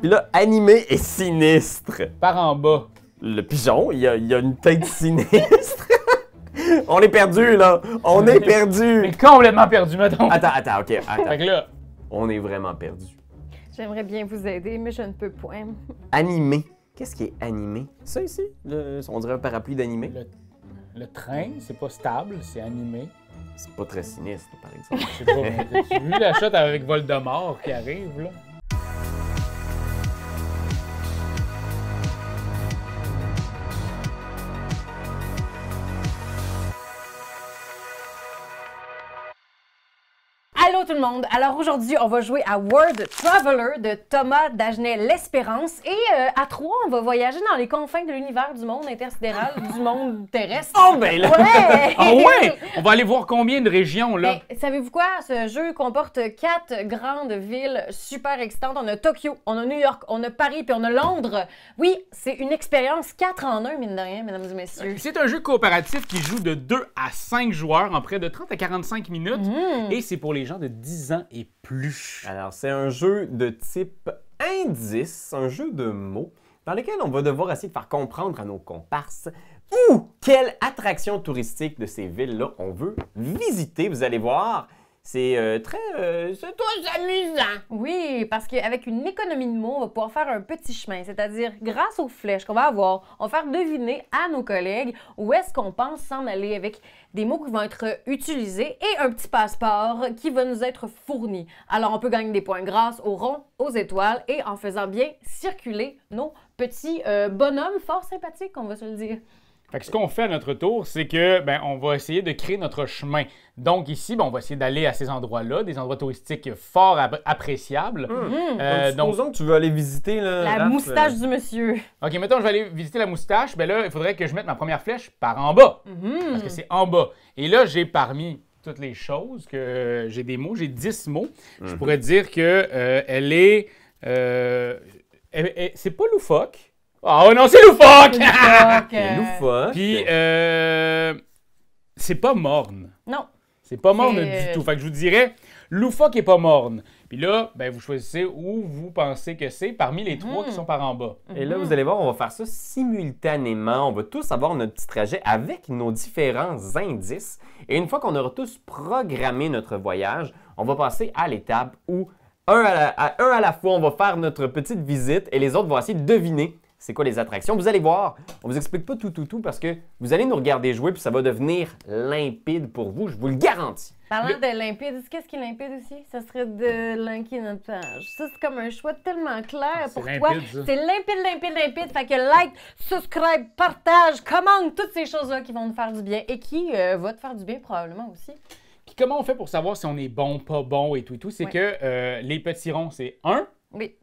Puis là, animé et sinistre. Par en bas. Le pigeon, il y a une tête sinistre. On est perdu là. On est perdu. Mais complètement perdu, mettons. Attends, ok. Fait que là, On est vraiment perdu. J'aimerais bien vous aider, mais je ne peux point. Animé. Qu'est-ce qui est animé? Ça ici? On dirait un parapluie d'animé. le train, c'est pas stable, c'est animé. C'est pas très sinistre, par exemple. Je sais pas, as-tu vu la shot avec Voldemort qui arrive, là? Allô tout le monde! Alors aujourd'hui, on va jouer à World Traveler de Thomas Dagenet-L'Espérance et à trois, on va voyager dans les confins de l'univers du monde intersidéral, du monde terrestre. Oh ben là! Ouais! Ah ouais! On va aller voir combien de régions, là. Ben, savez-vous quoi? Ce jeu comporte 4 grandes villes super excitantes. On a Tokyo, on a New York, on a Paris, puis on a Londres. Oui, c'est une expérience 4 en 1, mine de rien, mesdames et messieurs. C'est un jeu coopératif qui joue de 2 à 5 joueurs en près de 30 à 45 minutes. Et c'est pour les gens de 10 ans et plus. Alors, c'est un jeu de type indice, un jeu de mots, dans lequel on va devoir essayer de faire comprendre à nos comparses où, quelle attraction touristique de ces villes-là on veut visiter. Vous allez voir, c'est c'est tout amusant. Oui, parce qu'avec une économie de mots, on va pouvoir faire un petit chemin, c'est-à-dire grâce aux flèches qu'on va avoir, on va faire deviner à nos collègues où est-ce qu'on pense s'en aller avec des mots qui vont être utilisés et un petit passeport qui va nous être fourni. Alors, on peut gagner des points grâce aux ronds, aux étoiles et en faisant bien circuler nos petits bonhommes fort sympathiques, on va se le dire. Fait que ce qu'on fait à notre tour, c'est que on va essayer de créer notre chemin. Donc ici, on va essayer d'aller à ces endroits-là, des endroits touristiques fort appréciables. Donc, supposons que tu veux aller visiter La moustache du monsieur. OK, mettons, je vais aller visiter la moustache. Ben là, il faudrait que je mette ma première flèche par en bas. Parce que c'est en bas. Et là, j'ai parmi toutes les choses que j'ai des mots, j'ai 10 mots. Je pourrais dire que elle est... c'est pas loufoque. Oh non, c'est loufoque! C'est loufoque. Puis, c'est pas morne. Non. C'est pas morne du tout. Fait que je vous dirais, loufoque et pas morne. Puis là, vous choisissez où vous pensez que c'est parmi les trois qui sont par en bas. Et là, vous allez voir, on va faire ça simultanément. On va tous avoir notre petit trajet avec nos différents indices. Et une fois qu'on aura tous programmé notre voyage, on va passer à l'étape où, un à la fois, on va faire notre petite visite et les autres vont essayer de deviner c'est quoi les attractions. Vous allez voir, on vous explique pas tout parce que vous allez nous regarder jouer puis ça va devenir limpide pour vous, je vous le garantis. Parlant de limpide, qu'est-ce qui est limpide aussi? Ça serait de linker notre page. Ça, c'est comme un choix tellement clair pour toi. C'est limpide. Fait que like, subscribe, partage, commande, toutes ces choses-là qui vont nous faire du bien et qui vont te faire du bien probablement aussi. Puis comment on fait pour savoir si on est bon, pas bon et tout? C'est que les petits ronds, c'est 1. Oui.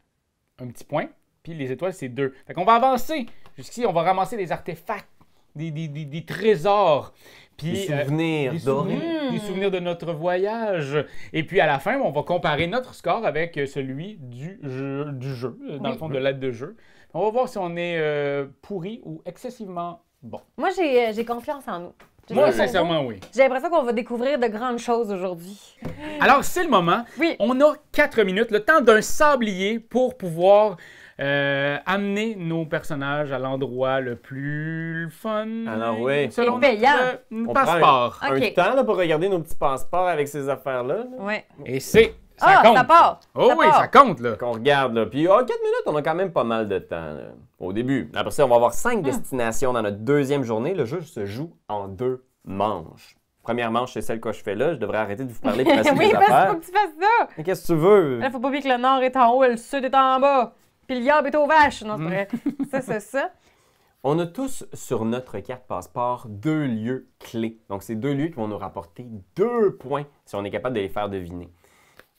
Un petit point. Puis les étoiles, c'est 2. Fait qu'on va avancer. Jusqu'ici, on va ramasser des artefacts, des trésors. Puis, des souvenirs dorés. Des souvenirs de notre voyage. Et puis à la fin, on va comparer notre score avec celui du jeu dans le fond de l'aide de jeu. On va voir si on est pourri ou excessivement bon. Moi, j'ai confiance en nous. Moi, sincèrement, oui. J'ai l'impression qu'on va découvrir de grandes choses aujourd'hui. Alors, c'est le moment. Oui. On a 4 minutes, le temps d'un sablier pour pouvoir amener nos personnages à l'endroit le plus fun. Alors oui. Selon payant. notre passeport. Un temps là, pour regarder nos petits passeports avec ces affaires-là. Ouais. Et c'est... Ça compte. Ça part! Oh ça oui, part. ça compte, là. Qu'on regarde, là. Puis, 4 minutes, on a quand même pas mal de temps, là, au début. Après ça, on va avoir 5 destinations dans notre deuxième journée. Le jeu se joue en 2 manches. Première manche, c'est celle que je fais là. Je devrais arrêter de vous parler pour passer oui, des parce qu'il affaires. faut que tu fasses ça! Mais qu'est-ce que tu veux? Là, faut pas oublier que le nord est en haut et le sud est en bas. Puis le diable est aux vaches. Non, c'est vrai. Ça, c'est ça. On a tous sur notre carte passeport 2 lieux clés. Donc, c'est 2 lieux qui vont nous rapporter 2 points si on est capable de les faire deviner.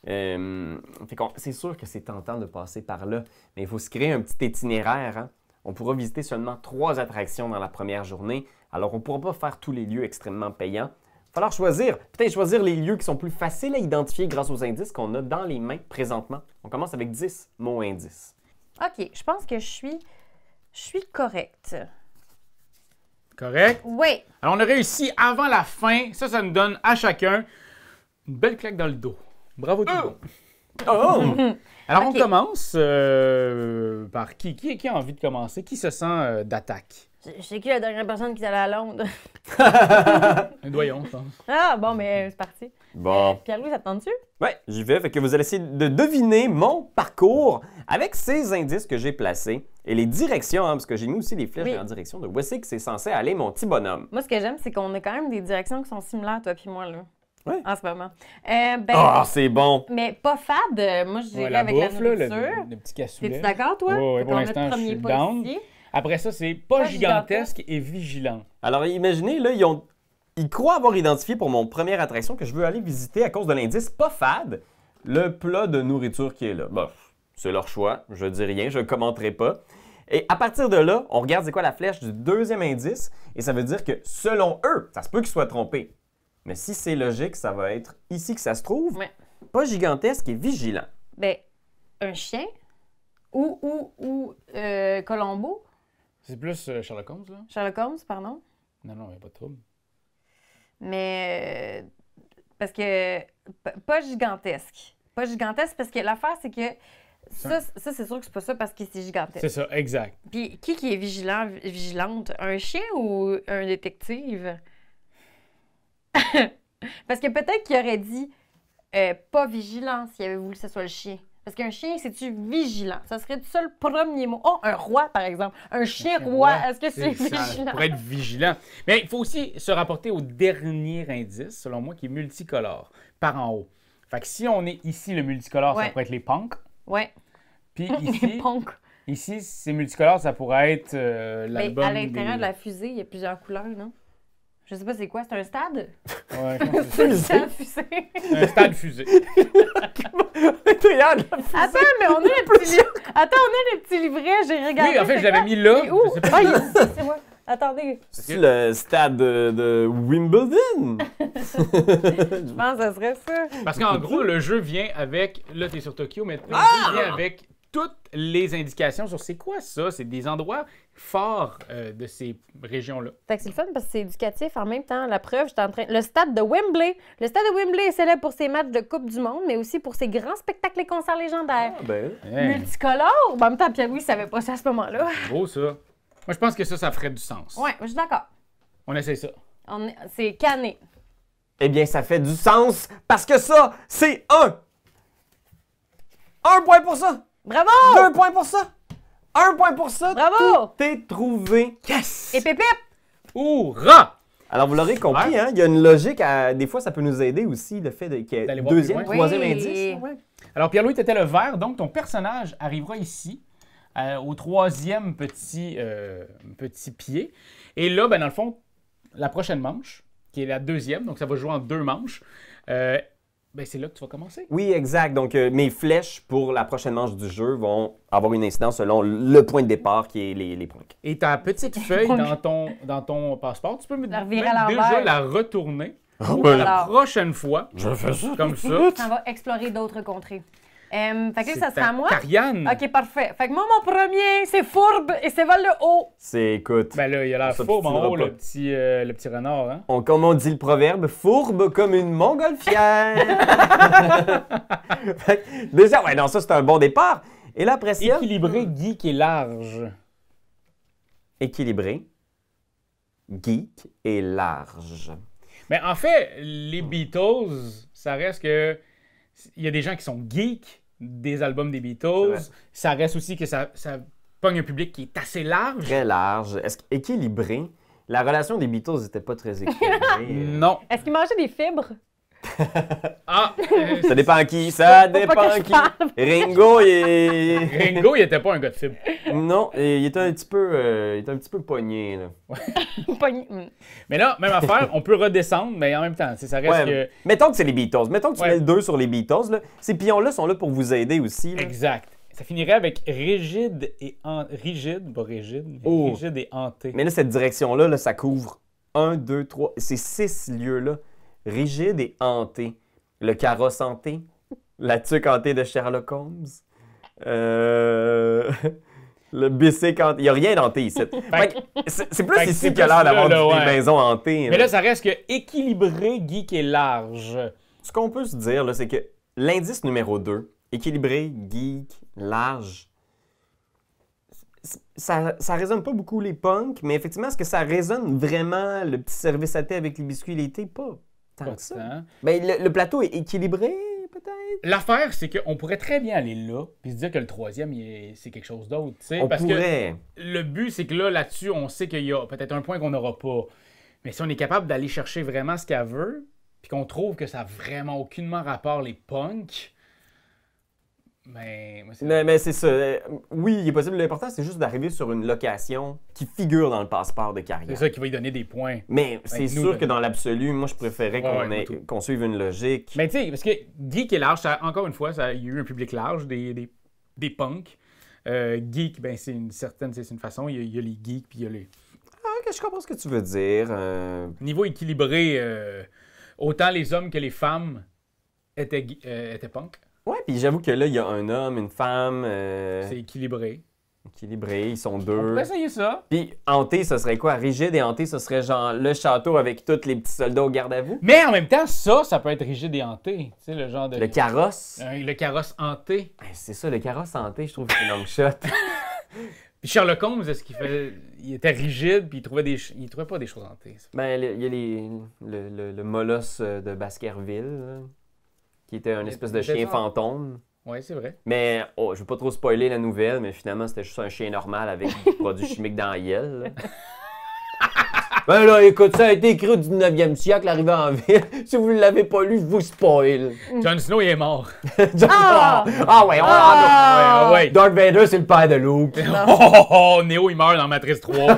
C'est sûr que c'est tentant de passer par là, mais il faut se créer un petit itinéraire. Hein? On pourra visiter seulement 3 attractions dans la première journée, alors on ne pourra pas faire tous les lieux extrêmement payants. Il va falloir choisir, peut-être choisir les lieux qui sont plus faciles à identifier grâce aux indices qu'on a dans les mains présentement. On commence avec 10 mots indices. OK, je pense que je suis correcte. Correct? Oui. Alors, on a réussi avant la fin. Ça nous donne à chacun une belle claque dans le dos. Bravo tout le monde. Oh! Alors, Ok. on commence par qui? Qui a envie de commencer? Qui se sent d'attaque? C'est qui la dernière personne qui est allée à Londres? Doyon, je pense. Ah, bon, mais c'est parti. Bon. Pierre-Louis, ça te tente-tu? Ouais, j'y vais. Fait que vous allez essayer de deviner mon parcours avec ces indices que j'ai placés et les directions, hein, parce que j'ai mis aussi des flèches Oui. en direction de où est-ce que c'est censé aller mon petit bonhomme. Moi, ce que j'aime, c'est qu'on a quand même des directions qui sont similaires, toi puis moi, là. Ouais. En ce moment. Ah, c'est bon! Mais pas fade. Moi, je dirais Ouais, la avec bouffe, la là, nourriture. le petit cassoulet. T'es-tu d'accord, toi? Ouais, ouais, Fait pour qu'on a l'instant, le je premier suis pas down. ici. Après ça, c'est pas Pas gigantesque et vigilant. Alors, imaginez, là, ils croient avoir identifié pour mon première attraction que je veux aller visiter à cause de l'indice pas fade, le plat de nourriture qui est là. Bon, c'est leur choix, je dis rien, je ne commenterai pas. Et à partir de là, on regarde c'est quoi la flèche du deuxième indice, et ça veut dire que selon eux, ça se peut qu'ils soient trompés. Mais si c'est logique, ça va être ici que ça se trouve, Ouais. pas gigantesque et vigilant. Ben, un chien ou Colombo, C'est plus Sherlock Holmes, là? Sherlock Holmes, pardon. Non, non, il n'y a pas de trouble. Mais parce que pas gigantesque. Pas gigantesque parce que l'affaire, c'est que ça c'est sûr que c'est pas ça parce que c'est gigantesque. C'est ça, exact. Puis qui est vigilant, vigilante? Un chien ou un détective? Parce que peut-être qu'il aurait dit pas vigilant s'il avait voulu que ce soit le chien. Parce qu'un chien, c'est-tu vigilant? Ça serait ça le premier mot. Oh, un roi, par exemple. Un chien roi, est-ce que c'est Ça vigilant? pourrait être vigilant. Mais il faut aussi se rapporter au dernier indice, selon moi, qui est multicolore, par en haut. Fait que si on est ici, le multicolore, Ouais. ça pourrait être les punks. Ouais. Puis Les ici, punks. ici, c'est multicolore, ça pourrait être Mais l'album à l'intérieur des... de la fusée, il y a plusieurs couleurs, non? Je sais pas c'est quoi, c'est un stade? Ouais, je pense que C'est un stade fusée. c'est un stade fusée. L'intérieur de la Attends, mais on a les petits livrets. Attends, on a les petits livrets, j'ai regardé. Oui, en fait, c'est je l'avais quoi? mis là. Il est où? Je sais pas. Ah, il est ici, c'est moi. Attendez, C'est le stade de Wimbledon. je pense que ça serait ça. Parce qu'en gros, le jeu vient avec... Là, t'es sur Tokyo, mais le Ah! jeu vient avec toutes les indications sur c'est quoi ça. C'est des endroits forts de ces régions-là. Fait que c'est le fun parce que c'est éducatif en même temps. La preuve, j'étais en train. Le stade de Wembley. Le stade de Wembley est célèbre pour ses matchs de Coupe du Monde, mais aussi pour ses grands spectacles et concerts légendaires. Ben, Hey, Multicolore. Ben, en même temps, Pierre-Louis savait pas ça à ce moment-là. gros, ça. Moi, je pense que ça ferait du sens. Ouais, je suis d'accord. On essaie ça. C'est canné. eh bien, ça fait du sens parce que ça, c'est un. 1 point pour ça. Bravo! 2 points pour ça. 1 point pour ça. Bravo! Tout est trouvé. Yes! Et pépip! Hourra! Alors, vous l'aurez compris, Ouais. hein, il y a une logique. Des fois, ça peut nous aider aussi, le fait qu'il y ait D'aller voir deuxième, plus loin. troisième Oui. indice. Ouais. Alors, Pierre-Louis, t'étais le vert, donc ton personnage arrivera ici, au troisième petit pied. Et là, ben, dans le fond, la prochaine manche, qui est la deuxième, donc ça va jouer en 2 manches, ben, c'est là que tu vas commencer. Oui, exact. Donc, mes flèches pour la prochaine manche du jeu vont avoir une incidence selon le point de départ qui est les points. Et ta petite feuille dans ton passeport, tu peux me La revirer même à l'envers. déjà la retourner pour ben, la alors. prochaine fois, Je fais ça. comme ça. On va explorer d'autres contrées. Fait que là, C'est ça sera à moi? Kariane. Ok, parfait. Fait que moi, mon premier, c'est fourbe et c'est vol le haut. C'est, écoute, Ben là, il a l'air Ça fauve en t'obstinera haut, pas. le petit renard, hein? comme on dit le proverbe, fourbe comme une montgolfière. Fait que, déjà, ouais, non, ça, c'est un bon départ. Et là, après ça, Équilibré, geek et large. équilibré, geek et large. Mais en fait, les Beatles, ça reste que... Il y a des gens qui sont geeks des albums des C'est Beatles. vrai. Ça reste aussi que ça pogne un public qui est assez large. Très large. Est-ce équilibré? La relation des Beatles n'était pas très équilibrée. Non. Est-ce qu'il mangeait des fibres? Ah! Ça dépend qui, ça Faut pas dépend que je qui. parle. Ringo, il Ringo, il était pas un gars de fibre. Non, il était un petit peu pogné, là. Pogné. Mais là, même affaire, on peut redescendre, mais en même temps, ça reste Ouais, que... mettons que c'est les Beatles. Mettons que tu Ouais. mets le 2 sur les Beatles, là. Ces pions-là sont là pour vous aider aussi, là. Exact. Ça finirait avec rigide et rigide, pas rigide, mais Oh. rigide et hanté. Mais là, cette direction-là, là, ça couvre 1, 2, 3, ces 6 lieux-là. Rigide et hanté. Le carrosse hanté. La tuque hantée de Sherlock Holmes. Le bicycle hanté. Il n'y a rien d'hanté ici. Fait que c'est plus Fait que ici c'est qu'il y a plus l'air d'avoir là, des ouais. maisons hantées. Mais là, ça reste que équilibré, geek et large. Ce qu'on peut se dire, là, c'est que l'indice numéro 2 équilibré, geek, large. Ça résonne pas beaucoup les punks, mais effectivement, est-ce que ça résonne vraiment le petit service à thé avec les biscuits et les thés? Pas tant Pas que ça. tant. Ben, le plateau est équilibré, peut-être? L'affaire, c'est qu'on pourrait très bien aller là, puis se dire que le troisième, c'est quelque chose d'autre. Tu sais, On parce pourrait. que le but, c'est que là-dessus, on sait qu'il y a peut-être un point qu'on n'aura pas. Mais si on est capable d'aller chercher vraiment ce qu'elle veut, puis qu'on trouve que ça n'a vraiment aucunement rapport les punks, mais moi, Mais c'est ça. Oui, il est possible. L'important, c'est juste d'arriver sur une location qui figure dans le passeport de c'est carrière. ça qui va lui donner des points. Mais c'est nous, sûr là. que dans l'absolu, moi, je préférais Ouais, moi, qu'on suive une logique. Mais tu sais, parce que geek et large, encore une fois, il y a eu un public large, des punks. Geek, ben c'est une façon. Il y a les geeks, puis il y a les... Ah, ok, je comprends ce que tu veux dire. Niveau équilibré, autant les hommes que les femmes étaient punk. Ouais, puis j'avoue que là, il y a un homme, une femme, C'est équilibré. équilibrés, ils sont On deux. pourrait essayer ça. Puis hanté, ce serait quoi? Rigide et hanté, ce serait genre le château avec tous les petits soldats au garde à vous? Mais en même temps, ça peut être rigide et hanté. Tu sais, le genre de... Le carrosse? Le carrosse hanté. Ben, c'est ça, le carrosse hanté, je trouve que c'est long shot. Puis Sherlock Holmes, est-ce qu'il fait... Il était rigide, puis il trouvait pas des choses hantées. Ça. Ben, il y a le molosse de Baskerville, là, qui était un espèce de était chien ça. fantôme. Ouais, c'est vrai. Mais, je veux pas trop spoiler la nouvelle, mais finalement, c'était juste un chien normal avec des produits chimiques dans la gueule. Ben là, écoute, ça a été écrit au 19e siècle, arrivé en ville. Si vous ne l'avez pas lu, je vous spoil. Jon Snow, il est mort. Ah ouais, Ouais. Darth Vader, c'est le père de Luke. Oh, Neo, il meurt dans Matrice 3.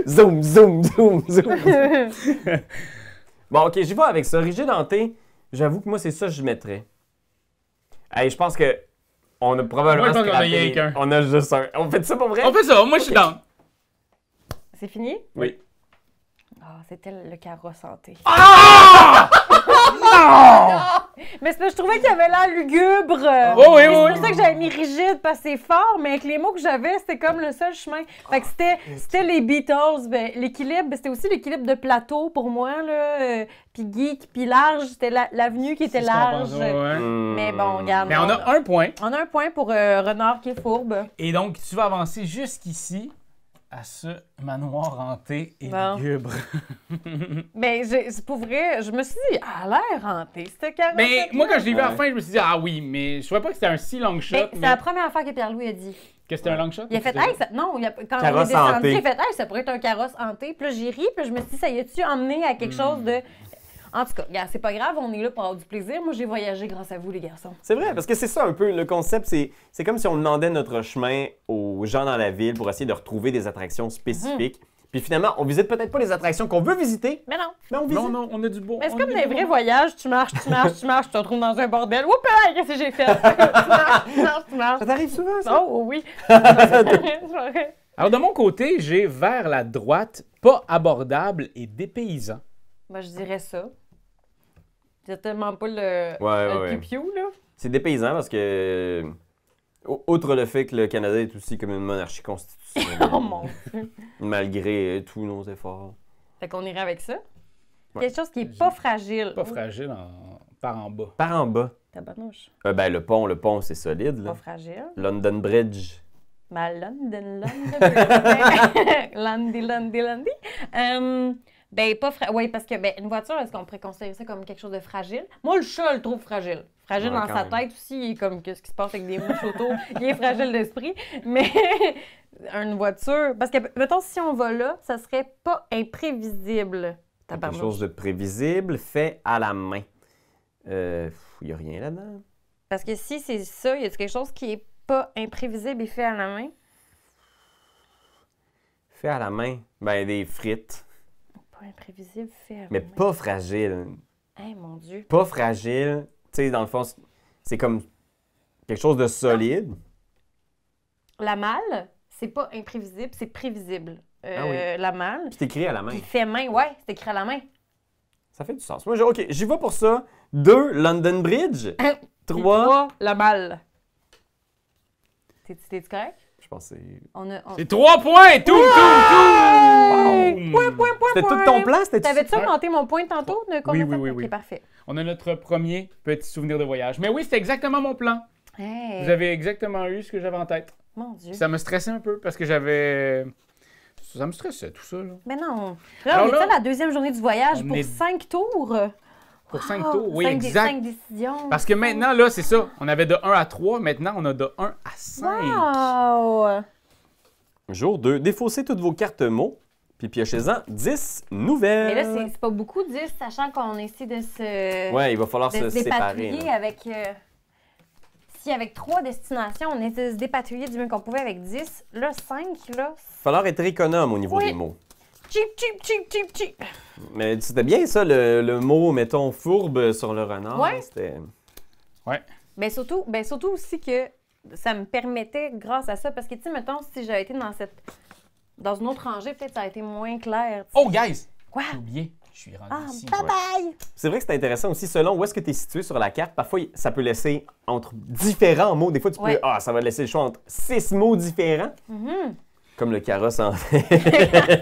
Zoom, zoom, zoom, zoom. Bon, ok, j'y vais avec ça. Rigide hanté, j'avoue que moi, c'est ça que je mettrais. Hey, je pense que on a probablement Moi, je pense qu'on a scrappé- rien qu'un. On a juste un. On fait ça pour vrai? On fait ça, moi je suis down. C'est fini? Oui. Ah, c'était le carrosse hanté. Ah! Mais c'est parce que je trouvais qu'il y avait l'air lugubre. Oh oui, Et oui, c'est oui. pour ça que j'avais mis rigide parce que c'est fort, mais avec les mots que j'avais, c'était comme le seul chemin. Fait que c'était les Beatles. Ben, l'équilibre, c'était aussi l'équilibre de plateau pour moi, là. Puis geek, puis large, c'était l'avenue qui était C'est ce qu'on large. pense, ouais. Mais bon, regarde. Mais on a un point. On a un point pour Renard qui est fourbe. Et donc, tu vas avancer jusqu'ici à ce manoir hanté et Bon. lugubre. Ben, c'est pour vrai, je me suis dit, ah, l'air hanté, c'était carrosse. Mais moi, quand je l'ai vu à la Ouais. fin, je me suis dit, ah oui, mais je savais pas que c'était un si long shot. Ben, c'est mais la première affaire que Pierre-Louis a dit. que c'était un long shot. Il a fait, hey, ça... non, quand on est Carrosse descendu, hanté. il a fait, hey, ça pourrait être un carrosse hanté. Puis là, j'ai ri, puis je me suis dit, ça y a-tu emmené à quelque chose de. En tout cas, regarde, c'est pas grave, on est là pour avoir du plaisir. Moi, j'ai voyagé grâce à vous, les garçons. C'est vrai, parce que c'est ça un peu le concept. C'est comme si on demandait notre chemin aux gens dans la ville pour essayer de retrouver des attractions spécifiques. Puis finalement, on visite peut-être pas les attractions qu'on veut visiter, Mais non. mais on visite. Non, on a du beau. Mais c'est on comme a des du vrais beau. voyages. Tu marches, tu te retrouves dans un bordel. Oups, là, qu'est-ce que j'ai fait? tu marches. Ça t'arrive souvent, ça? Oh, oui. C'est vrai. Alors, de mon côté, j'ai vers la droite, pas abordable et dépaysant. Moi, je dirais ça. C'est tellement pas le Ouais. piou-piou, là. C'est dépaysant parce que, outre le fait que le Canada est aussi comme une monarchie constitutionnelle, Oh mon Dieu. malgré tous nos efforts. Fait qu'on irait avec ça. Ouais. Quelque chose qui est pas fragile. Pas fragile par en bas. Par en bas, Tabarnouche. ben le pont, c'est solide. Là. Pas fragile. London Bridge. Ma London. Landy. Ben, pas fragile. Oui, parce que ben, une voiture, est-ce qu'on pourrait considérer ça comme quelque chose de fragile? Moi, le chat, je le trouve fragile. Fragile Ouais, dans quand sa même. tête aussi. Il est comme, qu'est-ce qui se passe avec des mouches autour? Il est fragile d'esprit. Mais une voiture. Parce que, mettons, si on va là, ça serait pas imprévisible. Quelque Tabarnouche. chose de prévisible, fait à la main. Il n'y a rien là-dedans. Parce que si c'est ça, y a quelque chose qui est pas imprévisible et fait à la main? Fait à la main. Ben, des frites. Pas imprévisible, fait à la Mais main. pas fragile. Hey, mon Dieu. Pas fragile. Tu sais, dans le fond, c'est comme quelque chose de solide. La malle, c'est pas imprévisible, c'est prévisible. Ah oui. La malle. Puis c'est écrit à la main. Puis fait main, ouais, c'est écrit à la main. Ça fait du sens. Moi, OK, j'y vais pour ça. 2, London Bridge. 3, Puis 3, la malle. T'es-tu correct? Je pense que c'est... C'est 3 points! Tout! Point, point, point, C'était point. tout ton plan? C'était T'avais-tu augmenté mon point tantôt? De combien Oui. Ok, parfait. On a notre premier petit souvenir de voyage. Mais oui, c'était exactement mon plan. Hey, Vous avez exactement eu ce que j'avais en tête. mon Dieu. Ça me stressait un peu parce que j'avais... Ça me stressait, tout ça. Là. Mais non. Là, Alors on est là, à la deuxième journée du voyage on pour est- 5 tours. Pour 5 tours, oui, 5 exact. décisions. Parce que maintenant, là, c'est ça. On avait de 1 à 3. Maintenant, on a de 1 à 5. Wow! Jour 2. Défaussez toutes vos cartes mots, puis piochez-en 10 Mais nouvelles. là, c'est pas beaucoup 10, sachant qu'on essaie de se, Ouais, il va falloir de se se séparer. dépatouiller là. avec... si avec 3 destinations, on essaie de se dépatouiller du mieux qu'on pouvait avec 10, là, 5, là... Il va falloir être économe au niveau Oui. des mots. Cheap, cheap, cheap, cheap, cheap! Mais c'était bien ça, le mot, mettons, fourbe sur le renard. Ouais. C'était... Ben surtout aussi que ça me permettait, grâce à ça, parce que, tu sais, mettons, si j'avais été dans une autre rangée, peut-être ça a été moins clair. tu sais. Oh, guys! Quoi? J'ai oublié. Je suis rendu Ah, ici. bye-bye! C'est vrai que c'est intéressant aussi, selon où est-ce que tu es situé sur la carte, parfois ça peut laisser entre différents mots. Des fois, tu peux, Ouais. ça va laisser le choix entre 6 mots différents, Mhm. comme le carrosse en fait.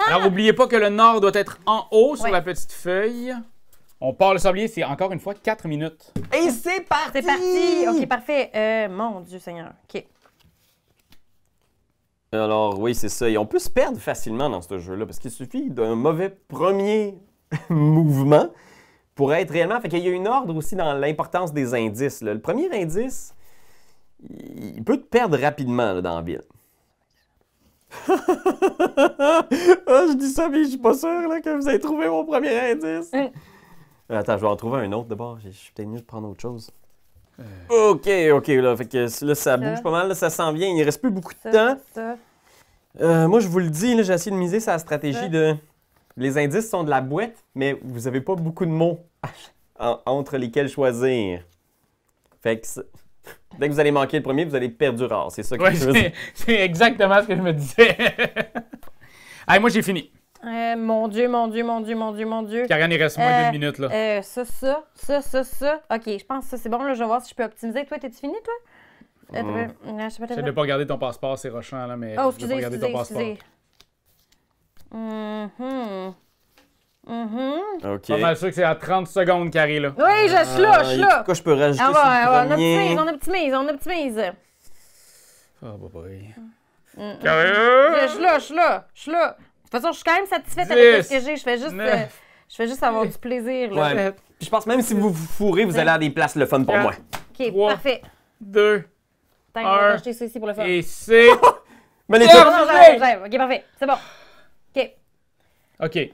Alors, n'oubliez pas que le nord doit être en haut sur Ouais. la petite feuille. On part le sablier, c'est encore une fois 4 minutes. Et c'est parti! C'est parti! OK, parfait. Mon Dieu Seigneur. OK. Alors, oui, c'est ça. Et on peut se perdre facilement dans ce jeu-là parce qu'il suffit d'un mauvais premier mouvement pour être réellement. Fait qu'il y a une ordre aussi dans l'importance des indices. Là. Le premier indice, il peut te perdre rapidement là, dans la ville. Je dis ça, mais je suis pas sûr là, que vous avez trouvé mon premier indice. Attends, je vais en trouver un autre d'abord. Je suis peut-être mieux de prendre autre chose. OK, là. Fait que là, ça bouge pas mal, là, ça s'en vient. Il ne reste plus beaucoup de temps. Ça. Moi, je vous le dis, là, j'ai essayé de miser sur la stratégie de... Les indices sont de la boîte, mais vous n'avez pas beaucoup de mots entre lesquels choisir. Fait que dès que vous allez manquer le premier, vous allez perdre du rare. C'est ça que Ouais, je veux dire. c'est exactement ce que je me disais. Allez, moi, j'ai fini. Mon Dieu, mon Dieu, mon Dieu, mon Dieu, mon Dieu. Karen, il reste moins d'une minute, là. Ça. OK, je pense que ça, c'est bon. Là, je vais voir si je peux optimiser. Toi, t'es-tu fini, toi? Je sais pas, J'essaie de pas regarder ton passeport, c'est rochant, là, mais Oh, je vais pas regarder ton passeport. excusez. OK. Pas mal sûr que c'est à 30 secondes, Carrie, là. Oui, je suis là, je suis là. Pourquoi je peux rajouter Ah sur ouais, le premier? on optimise. Oh, boy. Je suis là. De toute façon, je suis quand même satisfaite avec ce que j'ai. Je fais juste avoir du plaisir, là. Ouais. Puis je pense même si vous vous fourrez, vous allez avoir des places le fun pour moi. OK, Trois. parfait. 2, Attends, on va Un. acheter ça ici pour le fun. et c'est... Mais les Non, gars, non, j'arrive. OK, parfait. C'est bon. OK. OK.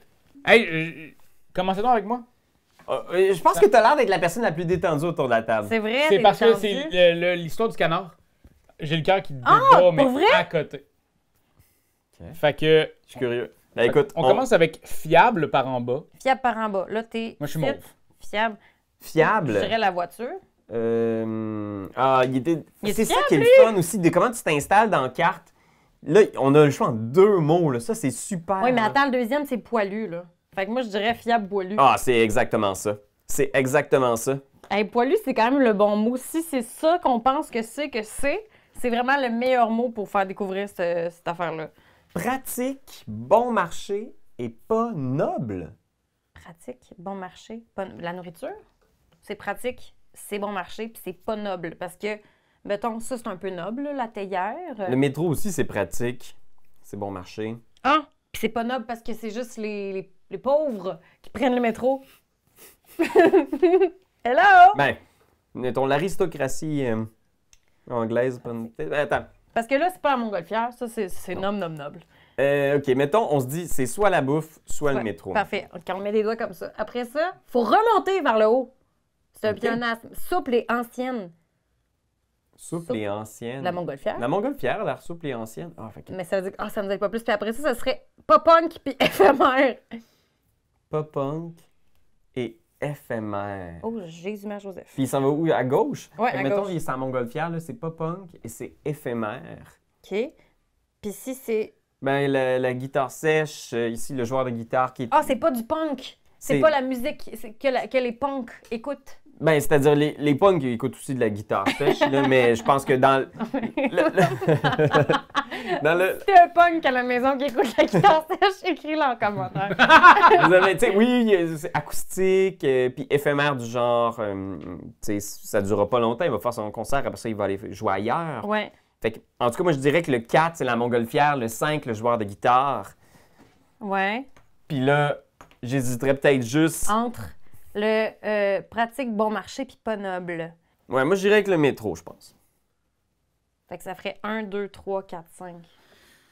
Hey, commencez donc avec moi. je pense que tu as l'air d'être la personne la plus détendue autour de la table. C'est vrai, C'est t'es parce que détendu. c'est l'histoire du canard. J'ai le cœur qui débat, pour mais vrai? à côté. Ok. Fait que... Je suis curieux. Ben, écoute, on commence avec fiable par en bas. Fiable par en bas. Là, t'es. Moi, je suis fit, mauve. Fiable. Fiable. Je dirais la voiture. Il était. Il est C'est ça fiable, qui est le fun aussi, de comment tu t'installes dans la carte. Là, on a le choix en 2 mots, là. Ça, c'est super. Oui, mais là. attends, le deuxième, c'est poilu, là. Fait que moi, je dirais fiable poilu. Ah, c'est exactement ça. C'est exactement ça. Hey, poilu, c'est quand même le bon mot. Si c'est ça qu'on pense que c'est vraiment le meilleur mot pour faire découvrir cette affaire-là. Pratique, bon marché et pas noble. Pratique, bon marché, la nourriture, c'est pratique, c'est bon marché, puis c'est pas noble. Parce que, mettons, ça, c'est un peu noble, là, la théière. Le métro aussi, c'est pratique. C'est bon marché. Ah! Puis c'est pas noble parce que c'est juste les pauvres qui prennent le métro. Hello! Ben, mettons l'aristocratie anglaise. Attends. Parce que là, c'est pas la montgolfière, ça, c'est noble. OK, mettons, on se dit, c'est soit la bouffe, soit le Ouais, métro. Parfait. OK, on met les doigts comme ça. Après ça, faut remonter vers le haut. C'est un OK. pléonasme. Souple et ancienne. Souple et ancienne. La montgolfière. La montgolfière, l'air souple et ancienne. Ah, fait que Mais ça veut dire que ça nous aide pas plus. Puis après ça, ça serait pas punk puis éphémère. pas punk et éphémère. Oh, Jésus-Mère-Joseph. Puis il s'en va où? À gauche? Ouais, Fait que à mettons, gauche. il est à montgolfière, là, c'est pas punk et c'est éphémère. OK. Puis si c'est... Ben, la guitare sèche, ici, le joueur de guitare qui est... Ah, c'est pas du punk. C'est C'est- pas la musique que les punks écoutent. Ben, c'est-à-dire, les punks, ils écoutent aussi de la guitare sèche, là, mais je pense que dans dans le... Si t'es un punk à la maison qui écoute la guitare sèche, écris-le en commentaire. Vous avez, tu sais, oui, c'est acoustique, puis éphémère du genre, tu sais, ça ne durera pas longtemps, il va faire son concert, après ça, il va aller jouer ailleurs. Ouais. Fait que, en tout cas, moi, je dirais que le 4, c'est la montgolfière, le 5, le joueur de guitare. Ouais. Puis là, j'hésiterais peut-être juste... Entre le pratique bon marché puis pas noble. Ouais, moi, je dirais avec le métro, je pense. Fait que ça ferait 1, 2, 3, 4, 5.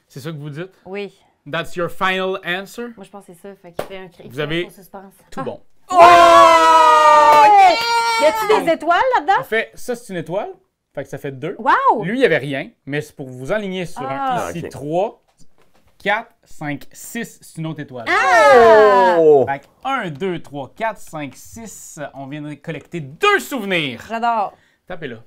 C'est ça que vous dites? Oui. That's your final answer? Moi, je pense que c'est ça. Fait qu'il fait un cri. Vous avez au suspense. Tout bon. Oh! Y a-tu des étoiles là-dedans? En fait, ça, c'est une étoile. Fait que ça fait 2. Wow! Lui, il n'y avait rien, mais c'est pour vous aligner sur Ah. un. Ici, Ok. 3, 4, 5, 6, c'est une autre étoile. Ah! Oh! Fait que 1, 2, 3, 4, 5, 6, on vient de collecter 2 souvenirs. J'adore. Tapez là.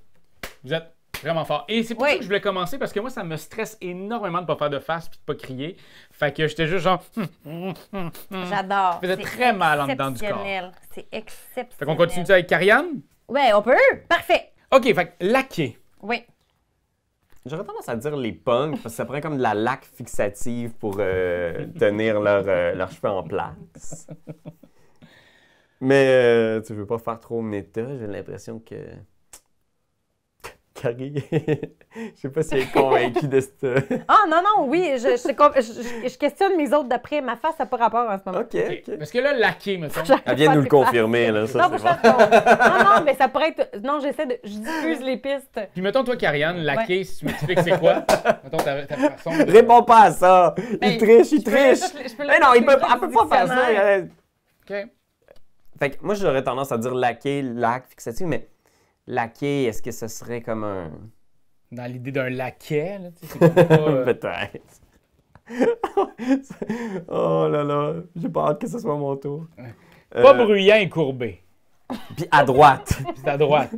Vous êtes vraiment fort. Et c'est pour Oui. ça que je voulais commencer, parce que moi, ça me stresse énormément de ne pas faire de face puis de pas crier. Fait que j'étais juste genre... J'adore. Ça faisait C'est très mal en dedans du corps. exceptionnel. C'est exceptionnel. Fait qu'on continue avec Karianne? Ouais, on peut. Parfait. OK, fait que laquer. Oui. J'aurais tendance à dire les punks, parce que ça prend comme de la laque fixative pour tenir leurs cheveux en place. Mais tu veux pas faire trop méta, j'ai l'impression que... Carrie, je sais pas si elle est convaincue de cette... Ah, non, non, oui. Je questionne mes autres d'après. Ma face n'a pas rapport en ce moment. OK. Parce que là, laquer, mettons. Elle vient de nous le confirmer, là, ça, Non, c'est faut que je bon. fasse non, non, mais ça pourrait être. Non, j'essaie de. Je diffuse les pistes. Puis mettons, toi, Karianne, laquer, si tu m'expliques c'est quoi? Mettons ta façon de... Réponds pas à ça! Ben, Il triche, il je peux- triche! je peux Mais non, elle peut l'expliquer pas faire ça! dictionnaire. OK. Fait que moi, j'aurais tendance à dire laquer, lac, fixative, mais laquer, est-ce que ce serait comme un... Dans l'idée d'un laquais, là, tu sais, c'est comme pas... Peut-être. Oh là là, j'ai pas hâte que ce soit mon tour. Pas bruyant et courbé. Puis à droite. Puis c'est à droite.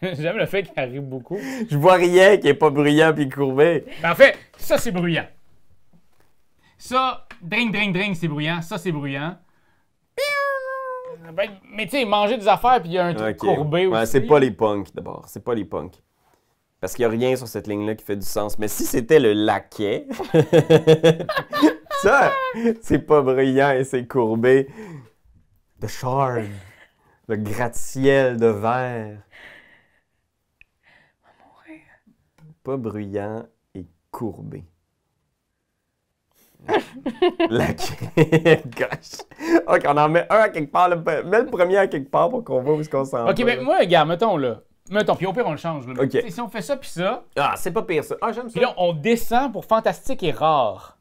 J'aime le fait qu'il arrive beaucoup. Je vois rien qui est pas bruyant puis courbé. Mais en fait, ça, c'est bruyant. Ça, drink, drink, drink, c'est bruyant. Ça, c'est bruyant. Ben, mais tu sais, manger des affaires, puis il y a un truc Ok. courbé Ouais, aussi. c'est pas les punks d'abord. C'est pas les punks. Parce qu'il y a rien sur cette ligne-là qui fait du sens. Mais si c'était le laquais, ça, c'est pas bruyant et c'est courbé. The Shard. Le gratte-ciel de verre. Pas bruyant et courbé. Laquais. Gosh. OK, on en met un à quelque part. Mets le premier à quelque part pour qu'on voit où est-ce qu'on s'en va. OK, mais moi, regarde, mettons là. Mettons, puis au pire, on le change. Là. OK. Tu sais, si on fait ça, puis ça, Ah, c'est pas pire ça. Ah, j'aime ça. puis là, on descend pour fantastique et rare.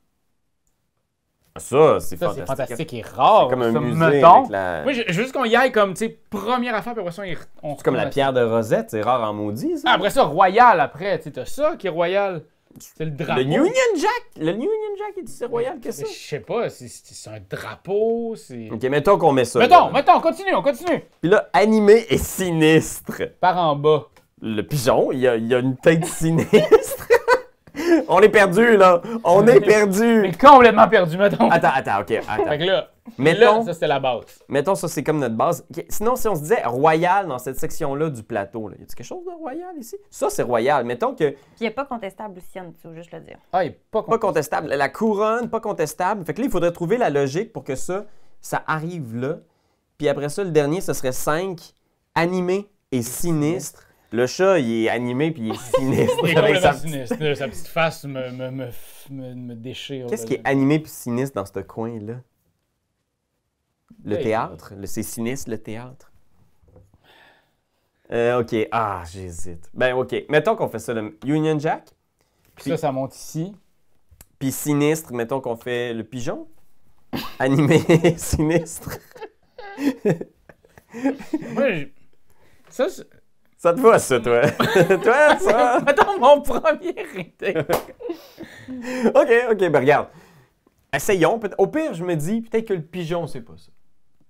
Ça, c'est Ça, fantastique. c'est fantastique et rare. Comme un ça, musée mettons. avec la... Moi, je veux juste qu'on y aille comme, tu sais, première affaire, puis après ça, on C'est comme la pierre de Rosette, c'est rare en maudit, ça. Ah, après ça, royal, après. Tu sais, t'as ça qui est royal. C'est le drapeau. Le Union Jack! Le Union Jack est aussi royal que ça? Je sais pas, c'est un drapeau, c'est... Ok, mettons qu'on met ça. Mettons, là. on continue. Puis là, animé et sinistre. Par en bas. Le pigeon, il y a une tête sinistre. On est perdu, là. On est perdu. Mais complètement perdu, mettons. Attends, ok. Attends. Fait que là, Mettons, ça, c'était la base. mettons, ça, c'est comme notre base. Ok, sinon, si on se disait royal dans cette section-là du plateau, là, y a-t-il quelque chose de royal ici? Ça, c'est royal. Mettons que Puis il n'est pas contestable aussi en dessous, juste le dire. Ah, il est pas pas contestable. La couronne, pas contestable. Fait que là, il faudrait trouver la logique pour que ça arrive là. Puis après ça, le dernier, ce serait 5, animé et sinistre. Le chat, il est animé puis il est sinistre. Il est avec complètement sa- sinistre. Là, sa petite face me déchire. Qu'est-ce qui est animé puis sinistre dans ce coin-là? Le Hey. théâtre? C'est sinistre, le théâtre? OK. Ah, j'hésite. Ben, OK. Mettons qu'on fait ça, le Union Jack. Puis ça monte ici. Puis sinistre, mettons qu'on fait le pigeon. Animé, sinistre. Moi, ça, Ça te va, ça, toi? Toi, ça? mettons mon premier été. OK, ben regarde. Essayons. Au pire, je me dis, peut-être que le pigeon, c'est pas ça.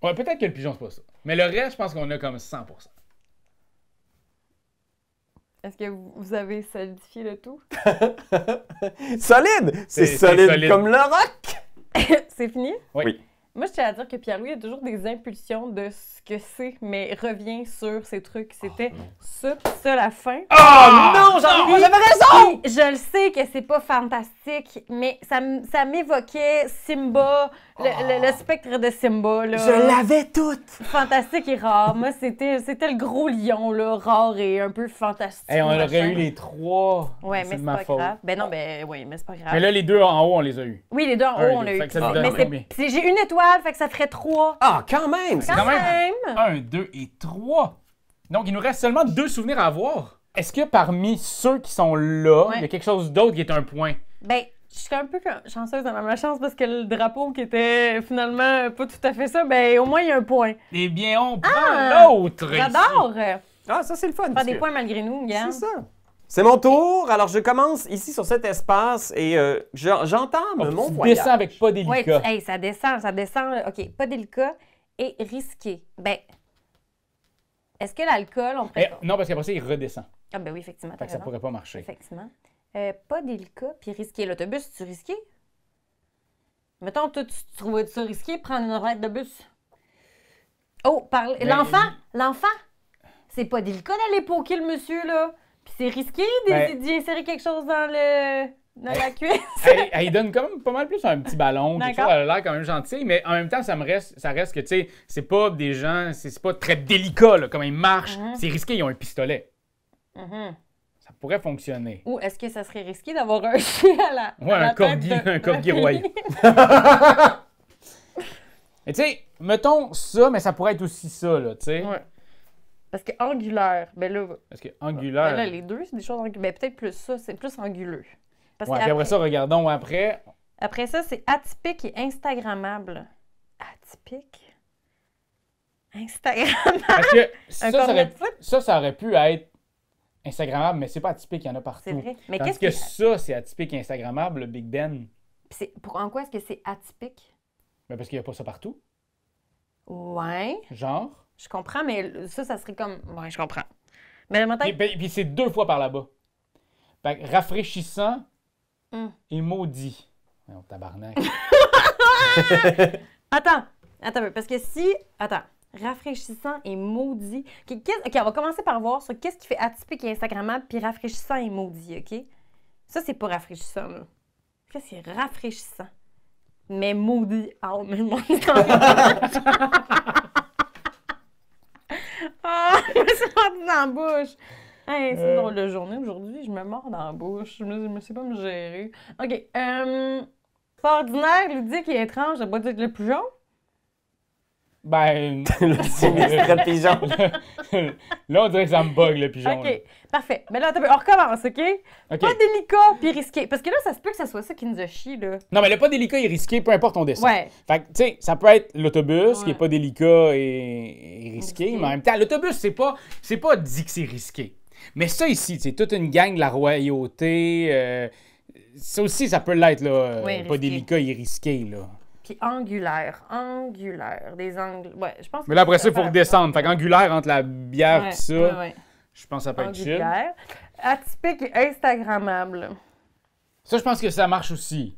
Ouais, peut-être que le pigeon, c'est pas ça. Mais le reste, je pense qu'on a comme 100%. Est-ce que vous avez solidifié le tout? Solide! C'est C'est solide, solide. comme le roc! C'est fini? Oui. Oui. Moi, je tiens à dire que Pierre-Louis a toujours des impulsions de ce que c'est, mais revient sur ces trucs. C'était ça, puis ça, la fin. Non, j'avais raison! Puis, je le sais que c'est pas fantastique, mais ça m'évoquait Simba, le spectre de Simba. Là. Je l'avais toute! Fantastique et rare. Moi, c'était le gros lion, là, rare et un peu fantastique. Hey, on aurait machin. eu les 3. Ouais, mais c'est ma pas faute. grave. Ben non, oui, mais c'est pas grave. Mais là, les 2 en haut, on les a eus. Oui, les deux en haut, on l'a eu. Fait que ça nous donne Mais combien? j'ai une étoile, fait que ça ferait 3. Ah, quand même! C'est quand même 1, 2 et 3. Donc, il nous reste seulement 2 souvenirs à avoir. Est-ce que parmi ceux qui sont là, il y a quelque chose d'autre qui est un point? Ben, je suis un peu chanceuse dans ma chance parce que le drapeau qui était finalement pas tout à fait ça, ben au moins il y a un point. Eh bien, on prend l'autre. ici. J'adore! Ah, ça, c'est le fun. Faire parce des que- points malgré nous, C'est regarde. ça. C'est mon tour. Alors, je commence ici sur cet espace et j'entame mon Tu voyage. descends avec pas Ouais, délicat. hey, ça descend. OK, pas délicat et risqué. Ben, est-ce que l'alcool, on pourrait... Non, parce qu'après ça, il redescend. Ah ben oui, effectivement, Fait t'as que ça raison. pourrait pas marcher. Effectivement. Pas délicat puis risqué. L'autobus, tu risqué? Mettons, toi, tu trouvais ça risqué, prendre une horaire de bus? Oh, Ben, l'enfant! C'est pas délicat d'aller poker le monsieur, là. Puis c'est risqué d'y insérer quelque chose dans la cuisse. Elle donne quand même pas mal plus un petit ballon. Quelque D'accord. chose, elle a l'air quand même gentille, mais en même temps, ça reste que, tu sais, c'est pas des gens, c'est pas très délicat, là, comment ils marchent. C'est risqué, ils ont un pistolet. Mhm. Ça pourrait fonctionner. Ou est-ce que ça serait risqué d'avoir un chien à la Ouais, à la un corgi, tête de- un corgi royal. Et tu sais, mettons ça, mais ça pourrait être aussi ça, là, tu sais. Ouais. Parce que angulaire, ben là, Parce que angulaire. ben là, les deux, c'est des choses angulaires. Ben peut-être plus ça, c'est plus anguleux. Parce Ouais, que puis après ça, regardons après. après ça, c'est atypique et instagrammable. Atypique? Instagrammable? Parce que ça, cornet de foot? ça aurait pu être Instagrammable, mais c'est pas atypique, il y en a partout. C'est vrai. Mais Tandis qu'est-ce que ça, c'est atypique et Instagrammable, le Big Ben. en quoi est-ce que c'est atypique? Ben parce qu'il n'y a pas ça partout. Ouais, Genre. je comprends, mais ça serait comme... Ouais, je comprends. Mais maintenant, Puis c'est 2 fois par là-bas. Fait que rafraîchissant et maudit. Non, tabarnak. Attends, un peu, parce que si... Attends. Rafraîchissant et maudit. OK, on va commencer par voir sur qu'est-ce qui fait atypique et instagrammable, puis rafraîchissant et maudit, OK? Ça, c'est pas rafraîchissant, là. Ça, c'est rafraîchissant. Mais maudit en même temps. Ah, je me suis mordue dans la bouche. Hey, c'est une drôle de journée aujourd'hui. Je me mords dans la bouche. Je me sais pas me gérer. OK. Pas ordinaire, ludique et étrange, ça peut dire le pigeon? Ben. Le sinistre pigeon. Là, on dirait que ça me bug, le pigeon. là. OK, parfait. Mais là, attends, on recommence, OK? OK. Pas délicat puis risqué. Parce que là, ça se peut que ça soit ça qui nous a chié, là. Non, mais le pas délicat est risqué, peu importe ton dessin. Ouais. Fait que, tu sais, ça peut être l'autobus qui Ouais. est pas délicat et risqué, Risqué. mais en même temps, l'autobus, c'est pas dit que c'est risqué. Mais ça ici, c'est toute une gang de la royauté. Ça aussi, ça peut l'être, là. Ouais, Pas risqué. délicat et risqué, là. Puis angulaire. Des angles. Ouais, je pense que Mais là, après ça, il faut faire- redescendre. Fait qu'angulaire entre la bière Ouais, et ça, ouais. je pense que ça peut être chill. Angulaire. Atypique et instagrammable. Ça, je pense que ça marche aussi.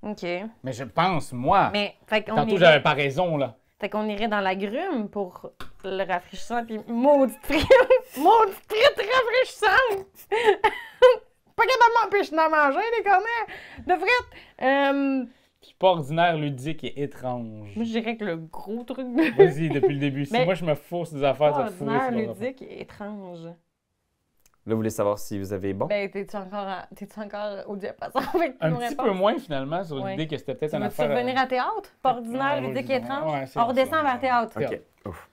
OK. Mais je pense, moi. Mais, fait qu'on Tantôt, irait... j'avais pas raison, là. Fait qu'on irait dans l'agrume pour le rafraîchissant, puis maudite frite, maudite frite rafraîchissante! Pas capable de m'empêcher d'en manger, les cornets de frites! Puis pas ordinaire, ludique et étrange. Moi, je dirais que le gros truc de... Vas-y, depuis le début. Si Mais- moi, je me fausse des affaires, ça te fourrer ordinaire, sur leur affaire. ludique et étrange. Là, vous voulez savoir si vous avez bon? Ben, t'es-tu encore au diapason avec Un nos petit réponses? peu moins, finalement, sur Ouais. l'idée que c'était peut-être Tu une veux-tu affaire... revenir à théâtre? Pas ordinaire, Ouais, ludique ouais, et étrange? ouais, c'est On bon, redescend ça. vers théâtre. OK. Ouf.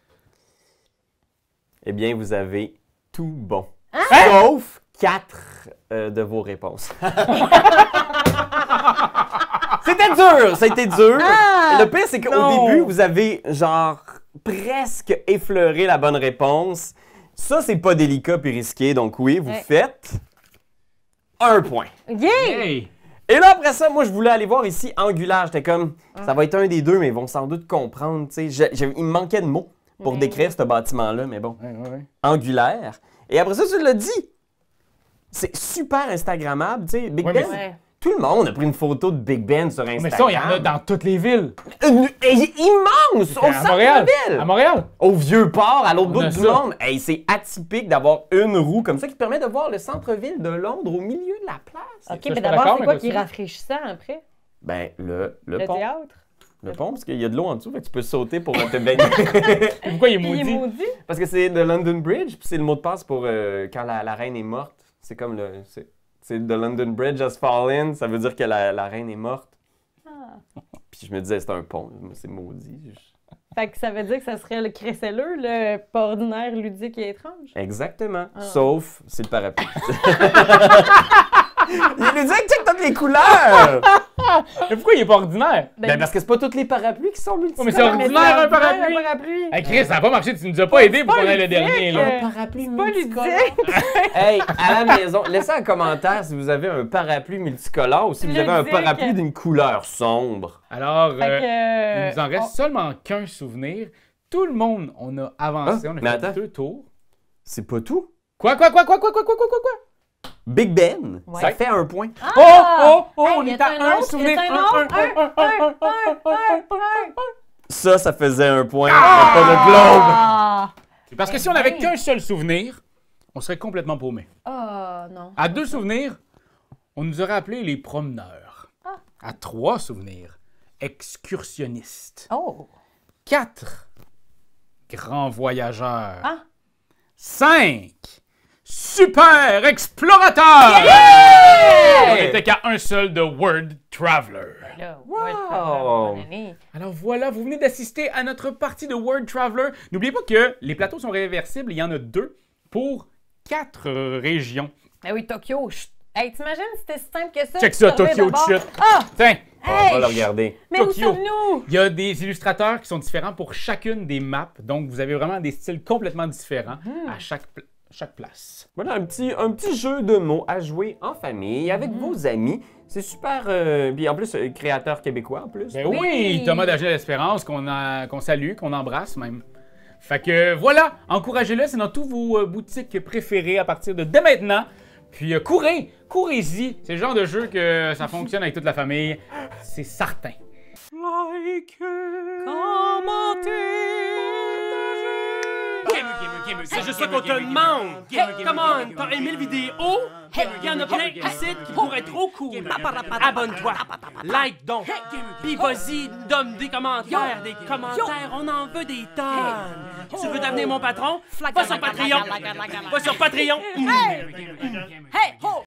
Eh bien, vous avez tout bon. Hein? Sauf 4 de vos réponses. C'était dur! Ça a été dur. Ah! Le pire, c'est qu'au Non! début, vous avez genre presque effleuré la bonne réponse. Ça, c'est pas délicat puis risqué. Donc oui, vous Ouais. faites 1 point. Yeah! Hey! Et là, après ça, moi, je voulais aller voir ici angulaire. J'étais comme, ça va être un des deux, mais ils vont sans doute comprendre. Tu sais, il me manquait de mots pour Mais- décrire ce bâtiment-là, mais bon. Ouais. Angulaire. Et après ça, tu l'as dit. C'est super Instagrammable, tu sais. Big Ouais, mais Ben, Ouais. Tout le monde a pris une photo de Big Ben sur Instagram. Mais ça, il y en a dans toutes les villes. Immense! Au À Montréal. centre-ville! À Montréal. Au Vieux-Port, à l'autre On bout a du ça. monde. Hey, c'est atypique d'avoir une roue comme ça qui permet de voir le centre-ville de Londres au milieu de la place. OK, Ça, mais je suis pas d'abord, d'accord, c'est mais quoi qui est continue. rafraîchissant après? Ben, le Le pont. théâtre? Le pont, parce qu'il y a de l'eau en dessous, fait que tu peux sauter pour te baigner. Pourquoi il est Il est maudit? maudit? Parce que c'est de London Bridge, puis c'est le mot de passe pour quand la reine est morte. C'est comme le... C'est The London Bridge has fallen, ça veut dire que la reine est morte. Puis je me disais, c'est un pont, c'est maudit. Fait que ça veut dire que ça serait le crécelleux, le pas ordinaire, ludique et étrange? Exactement. Sauf, c'est le parapluie. Il nous dit que check toutes les couleurs! Mais pourquoi il est pas ordinaire? Ben parce que c'est pas tous les parapluies qui sont Oh, mais multicolores. c'est ordinaire, un parapluie! Un parapluie! Hey Chris, ça n'a pas marché, tu nous as pas aidé pour qu'on ait le ludique. dernier, là. Un parapluie Pas multicolore. ludique! Hey, à la maison, laissez un commentaire si vous avez un parapluie multicolore ou si vous avez un Ludique. parapluie d'une couleur sombre. Alors, Fait que, il nous en reste seulement qu'un souvenir. Tout le monde, on a avancé, Ah, on a mais fait attends. 2 tours. C'est pas tout. Quoi? Big Ben, Ouais. ça fait un point. Oh, Hey, on y est a-t-il à un autre? souvenir. Y a-t-il un Ça faisait un point. Pas de globe. Ah! Parce que si on n'avait qu'un seul souvenir, on serait complètement paumé. Oh, non. À 2 souvenirs, on nous aurait appelés les promeneurs. À 3 souvenirs, excursionnistes. Oh! 4, grands voyageurs. Ah. 5, super explorateurs. On n'était qu'à un seul de World Traveler. Là, Wow! bonne année. Alors voilà, vous venez d'assister à notre partie de World Traveler. N'oubliez pas que les plateaux sont réversibles. Il y en a 2 pour 4 régions. Ben oui, Tokyo. chut. Hey, t'imagines si c'était si simple que ça? Check tu ça, te reviens Tokyo de d'abord. chute. Ah! Tiens, On Hey! va le regarder. Mais où Tokyo. sommes-nous? il y a des illustrateurs qui sont différents pour chacune des maps. Donc, vous avez vraiment des styles complètement différents à chaque place. Voilà un petit jeu de mots à jouer en famille avec vos amis. C'est super. Puis en plus, créateur québécois en plus. Ben Oui. oui, Thomas d'Agile Espérance, qu'on salue, qu'on embrasse même. Fait que voilà, encouragez-le, c'est dans tous vos boutiques préférées à partir de dès maintenant. Puis courez-y. C'est le genre de jeu que ça fonctionne avec toute la famille, c'est certain. C'est juste ça qu'on te demande! Hey, come on! T'as aimé le vidéo? Hey, y'en a plein ici qui pourraient être trop cool! Abonne-toi! Like donc! Puis vas-y, donne des commentaires! Des commentaires, on en veut des tonnes! Tu veux devenir mon patron? Va sur Patreon! Va sur Patreon! Hey, ho!